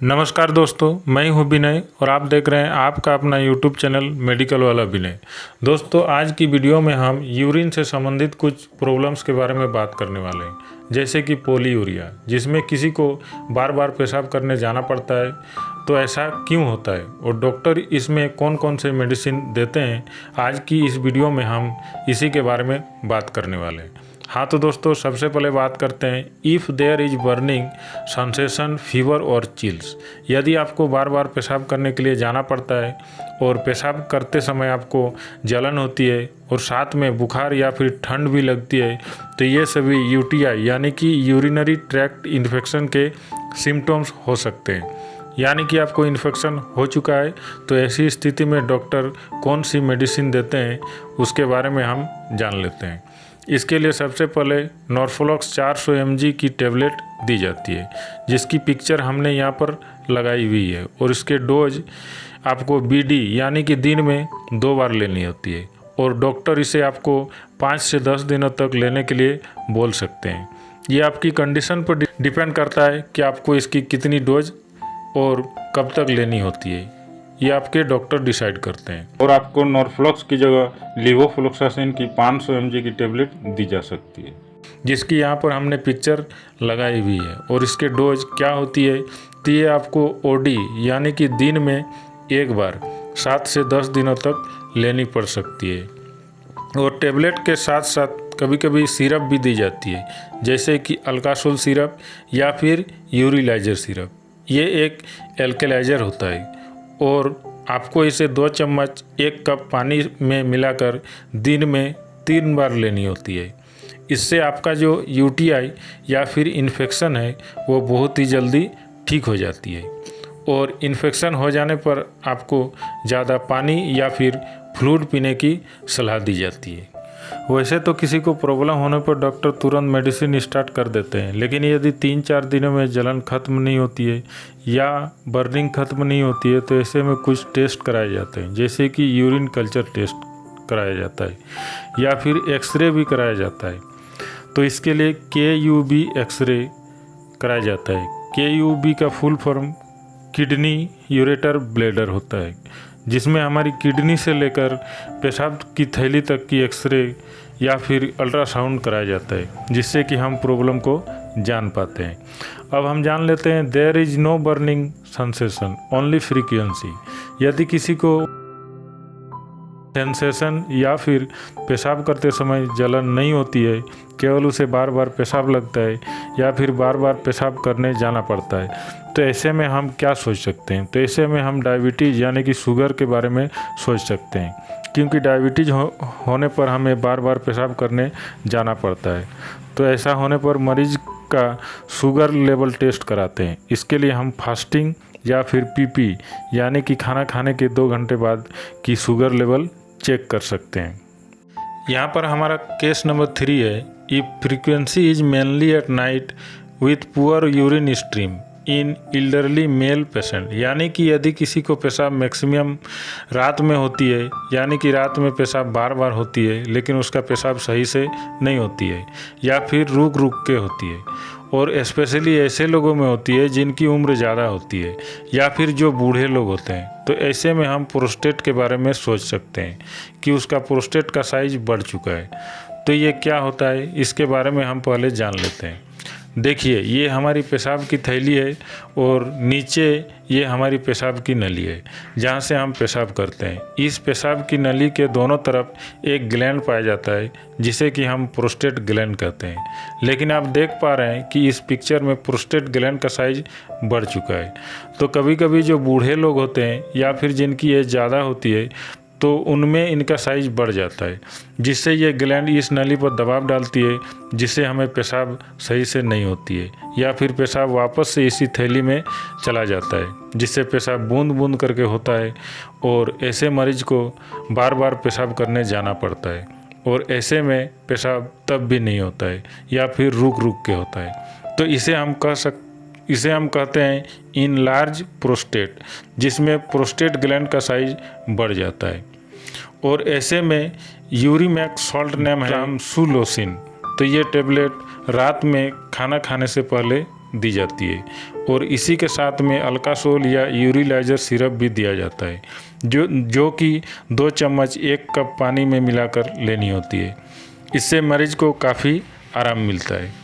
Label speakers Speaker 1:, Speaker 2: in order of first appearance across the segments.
Speaker 1: नमस्कार दोस्तों, मैं हूं विनय और आप देख रहे हैं आपका अपना यूट्यूब चैनल मेडिकल वाला विनय। दोस्तों, आज की वीडियो में हम यूरिन से संबंधित कुछ प्रॉब्लम्स के बारे में बात करने वाले हैं, जैसे कि पोलीयूरिया, जिसमें किसी को बार बार पेशाब करने जाना पड़ता है। तो ऐसा क्यों होता है और डॉक्टर इसमें कौन कौन से मेडिसिन देते हैं, आज की इस वीडियो में हम इसी के बारे में बात करने वाले हैं। हाँ तो दोस्तों, सबसे पहले बात करते हैं if there is burning sensation, fever और चिल्स। यदि आपको बार बार पेशाब करने के लिए जाना पड़ता है और पेशाब करते समय आपको जलन होती है और साथ में बुखार या फिर ठंड भी लगती है, तो ये सभी यूटीआई यानी कि यूरिनरी ट्रैक्ट इन्फेक्शन के सिम्टम्स हो सकते हैं। यानी कि आपको इन्फेक्शन हो चुका है, तो ऐसी स्थिति में डॉक्टर कौन सी मेडिसिन देते हैं उसके बारे में हम जान लेते हैं। इसके लिए सबसे पहले नॉर्फोलॉक्स 400 mg की टेबलेट दी जाती है, जिसकी पिक्चर हमने यहाँ पर लगाई हुई है, और इसके डोज आपको BD यानी कि दिन में 2 बार लेनी होती है, और डॉक्टर इसे आपको 5 से 10 दिनों तक लेने के लिए बोल सकते हैं। ये आपकी कंडीशन पर डिपेंड करता है कि आपको इसकी कितनी डोज और कब तक लेनी होती है, ये आपके डॉक्टर डिसाइड करते हैं। और आपको नॉर्फ्लॉक्स की जगह लिवोफ्लोक्सासिन की 500 mg की टेबलेट दी जा सकती है, जिसकी यहाँ पर हमने पिक्चर लगाई हुई है। और इसके डोज क्या होती है, तो ये आपको OD यानी कि दिन में 1 बार 7 से 10 दिनों तक लेनी पड़ सकती है। और टेबलेट के साथ साथ कभी कभी सिरप भी दी जाती है, जैसे कि अल्कासोल सिरप या फिर यूरिलाइजर सिरप। ये एक एल्कलाइजर होता है और आपको इसे 2 चम्मच 1 कप पानी में मिलाकर दिन में 3 बार लेनी होती है। इससे आपका जो UTI या फिर इन्फेक्शन है वो बहुत ही जल्दी ठीक हो जाती है, और इन्फेक्शन हो जाने पर आपको ज़्यादा पानी या फिर फ्लूइड पीने की सलाह दी जाती है। वैसे तो किसी को प्रॉब्लम होने पर डॉक्टर तुरंत मेडिसिन स्टार्ट कर देते हैं, लेकिन यदि 3-4 दिनों में जलन खत्म नहीं होती है या बर्निंग खत्म नहीं होती है, तो ऐसे में कुछ टेस्ट कराए जाते हैं, जैसे कि यूरिन कल्चर टेस्ट कराया जाता है या फिर एक्सरे भी कराया जाता है। तो इसके लिए KUB एक्सरे कराया जाता है। KUB का full form kidney ureter bladder होता है, जिसमें हमारी किडनी से लेकर पेशाब की थैली तक की एक्सरे या फिर अल्ट्रासाउंड कराया जाता है, जिससे कि हम प्रॉब्लम को जान पाते हैं। अब हम जान लेते हैं there is no burning sensation, only frequency. यदि किसी को सेंसेशन या फिर पेशाब करते समय जलन नहीं होती है, केवल उसे बार बार पेशाब लगता है या फिर बार बार पेशाब करने जाना पड़ता है, तो ऐसे में हम क्या सोच सकते हैं? तो ऐसे में हम डायबिटीज़ यानी कि शुगर के बारे में सोच सकते हैं, क्योंकि डायबिटीज़ होने पर हमें बार बार पेशाब करने जाना पड़ता है। तो ऐसा होने पर मरीज का शुगर लेवल टेस्ट कराते हैं। इसके लिए हम फास्टिंग या फिर PP यानी कि खाना खाने के 2 घंटे बाद की शुगर लेवल चेक कर सकते हैं। यहाँ पर हमारा केस नंबर 3 है, if frequency is mainly at night with poor urine stream in elderly male patient. यानी कि यदि किसी को पेशाब मैक्सिमम रात में होती है, यानी कि रात में पेशाब बार बार होती है, लेकिन उसका पेशाब सही से नहीं होती है या फिर रुक रुक के होती है, और स्पेशली ऐसे लोगों में होती है जिनकी उम्र ज़्यादा होती है या फिर जो बूढ़े लोग होते हैं, तो ऐसे में हम प्रोस्टेट के बारे में सोच सकते हैं कि उसका प्रोस्टेट का साइज बढ़ चुका है। तो ये क्या होता है, इसके बारे में हम पहले जान लेते हैं। देखिए, ये हमारी पेशाब की थैली है और नीचे ये हमारी पेशाब की नली है, जहाँ से हम पेशाब करते हैं। इस पेशाब की नली के दोनों तरफ एक ग्लैंड पाया जाता है, जिसे कि हम प्रोस्टेट ग्लैंड कहते हैं। लेकिन आप देख पा रहे हैं कि इस पिक्चर में प्रोस्टेट ग्लैंड का साइज बढ़ चुका है। तो कभी कभी जो बूढ़े लोग होते हैं या फिर जिनकी एज ज़्यादा होती है, तो उनमें इनका साइज बढ़ जाता है, जिससे ये ग्लैंड इस नली पर दबाव डालती है, जिससे हमें पेशाब सही से नहीं होती है या फिर पेशाब वापस से इसी थैली में चला जाता है, जिससे पेशाब बूंद बूंद करके होता है, और ऐसे मरीज को बार बार पेशाब करने जाना पड़ता है, और ऐसे में पेशाब तब भी नहीं होता है या फिर रुक रुक के होता है। तो इसे हम कहते हैं इनलार्ज प्रोस्टेट, जिसमें प्रोस्टेट ग्लैंड का साइज बढ़ जाता है। और ऐसे में यूरिमैक्स सॉल्ट नेम है सुलोसिन। तो ये टेबलेट रात में खाना खाने से पहले दी जाती है और इसी के साथ में अल्कासोल या यूरिलाइजर सिरप भी दिया जाता है जो कि 2 चम्मच 1 कप पानी में मिलाकर लेनी होती है। इससे मरीज को काफ़ी आराम मिलता है।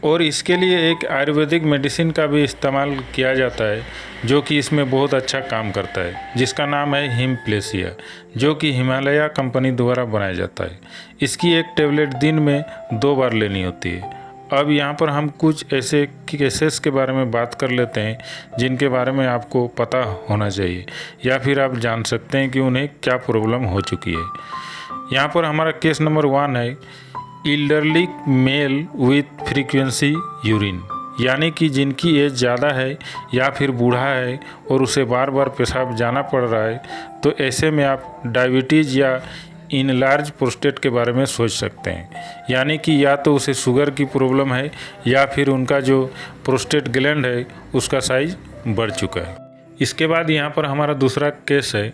Speaker 1: और इसके लिए एक आयुर्वेदिक मेडिसिन का भी इस्तेमाल किया जाता है जो कि इसमें बहुत अच्छा काम करता है, जिसका नाम है हिमप्लेसिया, जो कि हिमालय कंपनी द्वारा बनाया जाता है। इसकी एक टेबलेट दिन में 2 बार लेनी होती है। अब यहाँ पर हम कुछ ऐसे केसेस के बारे में बात कर लेते हैं जिनके बारे में आपको पता होना चाहिए या फिर आप जान सकते हैं कि उन्हें क्या प्रॉब्लम हो चुकी है। यहाँ पर हमारा केस नंबर 1 है elderly mail with frequency urine, यानी कि जिनकी एज ज़्यादा है या फिर बूढ़ा है और उसे बार बार पेशाब जाना पड़ रहा है, तो ऐसे में आप डायबिटीज़ या इनलार्ज प्रोस्टेट के बारे में सोच सकते हैं। यानी कि या तो उसे शुगर की प्रॉब्लम है या फिर उनका जो प्रोस्टेट ग्लैंड है उसका साइज बढ़ चुका है। इसके बाद यहाँ पर हमारा दूसरा केस है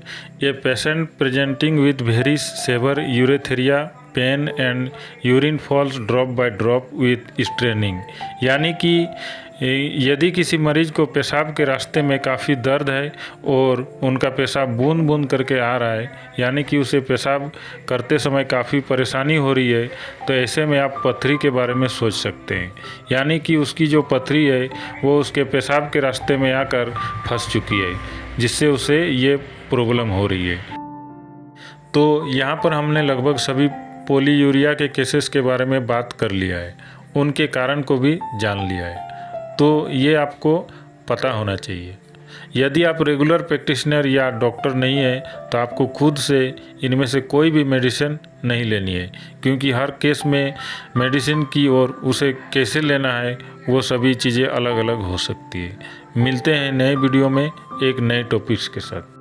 Speaker 1: a patient presenting with very severe urethral pain and urine falls drop by drop with straining, यानी कि यदि किसी मरीज को पेशाब के रास्ते में काफ़ी दर्द है और उनका पेशाब बूंद बूंद करके आ रहा है, यानी कि उसे पेशाब करते समय काफ़ी परेशानी हो रही है, तो ऐसे में आप पथरी के बारे में सोच सकते हैं। यानी कि उसकी जो पथरी है वो उसके पेशाब के रास्ते में आकर फंस चुकी है, जिससे उसे ये प्रॉब्लम हो रही है। तो यहाँ पर हमने लगभग सभी पॉलीयूरिया के केसेस के बारे में बात कर लिया है, उनके कारण को भी जान लिया है, तो ये आपको पता होना चाहिए। यदि आप रेगुलर प्रैक्टिशनर या डॉक्टर नहीं है तो आपको खुद से इनमें से कोई भी मेडिसिन नहीं लेनी है, क्योंकि हर केस में मेडिसिन की और उसे कैसे लेना है वो सभी चीज़ें अलग अलग हो सकती है। मिलते हैं नए वीडियो में एक नए टॉपिक्स के साथ।